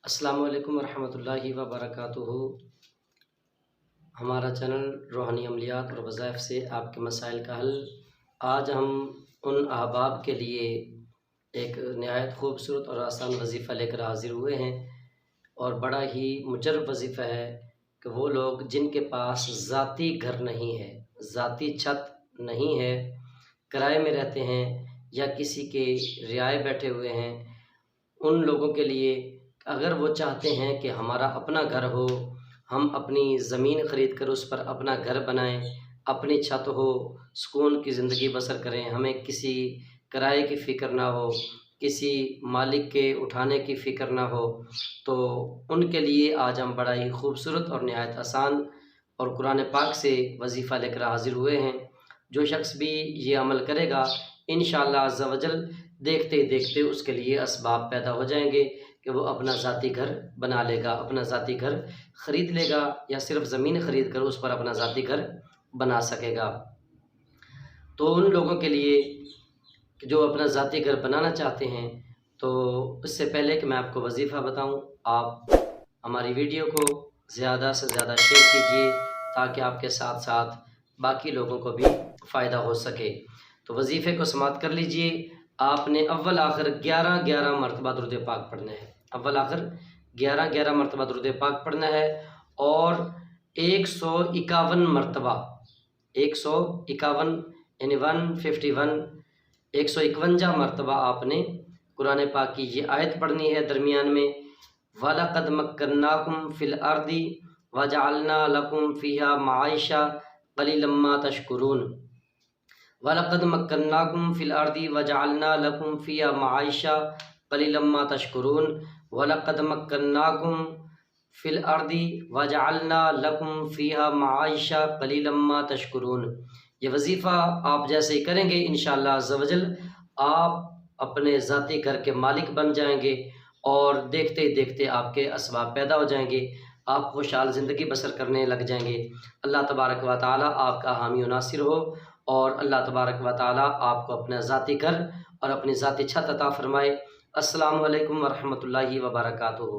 السلام علیکم ورحمۃ اللہ وبرکاتہ۔ ہمارا چینل روحانی عملیات اور وظائف سے آپ کے مسائل کا حل۔ آج ہم ان احباب کے لیے ایک نہایت خوبصورت اور آسان وظیفہ لے کر حاضر ہوئے ہیں، اور بڑا ہی مجرب وظیفہ ہے کہ وہ لوگ جن کے پاس ذاتی گھر نہیں ہے، ذاتی چھت نہیں ہے، کرائے میں رہتے ہیں یا کسی کے رعایا بیٹھے ہوئے ہیں، ان لوگوں کے لیے اگر وہ چاہتے ہیں کہ ہمارا اپنا گھر ہو، ہم اپنی زمین خرید کر اس پر اپنا گھر بنائیں، اپنی چھت ہو، سکون کی زندگی بسر کریں، ہمیں کسی کرائے کی فکر نہ ہو، کسی مالک کے اٹھانے کی فکر نہ ہو، تو ان کے لیے آج ہم بڑا ہی خوبصورت اور نہایت آسان اور قرآن پاک سے وظیفہ لے کر حاضر ہوئے ہیں۔ جو شخص بھی یہ عمل کرے گا انشاءاللہ عز و جل دیکھتے ہی دیکھتے اس کے لیے اسباب پیدا ہو جائیں گے کہ وہ اپنا ذاتی گھر بنا لے گا، اپنا ذاتی گھر خرید لے گا، یا صرف زمین خرید کر اس پر اپنا ذاتی گھر بنا سکے گا۔ تو ان لوگوں کے لیے جو اپنا ذاتی گھر بنانا چاہتے ہیں، تو اس سے پہلے کہ میں آپ کو وظیفہ بتاؤں، آپ ہماری ویڈیو کو زیادہ سے زیادہ شیئر کیجیے تاکہ آپ کے ساتھ ساتھ باقی لوگوں کو بھی فائدہ ہو سکے۔ تو وظیفے کو سماعت کر لیجیے۔ آپ نے اول آخر 11 مرتبہ درود پاک پڑھنا ہے، اول آخر 11 مرتبہ درود پاک پڑھنا ہے، اور 151 مرتبہ 151 یعنی 151 151 مرتبہ آپ نے قرآن پاک کی یہ آیت پڑھنی ہے درمیان میں، وَلَقَدْ مَكَّنَّاكُمْ فِي الْأَرْضِ وَجَعَلْنَا لَكُمْ فِيهَا مَعَائِشَ قَلِيلًا مَا تَشْكُرُونَ۔ وَلَقَدْ مَكَّنَّاكُمْ فِي الْأَرْضِ وَجَعَلْنَا لَكُمْ فِيهَا مَعَائِشَ قَلِيلًا مَا تَشْكُرُونَ۔ وَلَقَدْ مَكَّنَّاكُمْ فِي الْأَرْضِ وَجَعَلْنَا لَكُمْ فِيهَا مَعَائِشَ قَلِيلًا مَا تَشْكُرُونَ۔ یہ وظیفہ آپ جیسے ہی کریں گے انشاءاللہ عز و جل آپ اپنے ذاتی گھر کے مالک بن جائیں گے، اور دیکھتے ہی دیکھتے آپ کے اسباب پیدا ہو جائیں گے، آپ خوشحال زندگی بسر کرنے لگ جائیں گے۔ اللہ تبارک و تعالیٰ آپ کا حامی و ناصر ہو، اور اللہ تبارک و تعالیٰ آپ کو اپنا ذاتی گھر اور اپنی ذاتی چھت عطا فرمائے۔ السلام علیکم ورحمۃ اللہ وبرکاتہ۔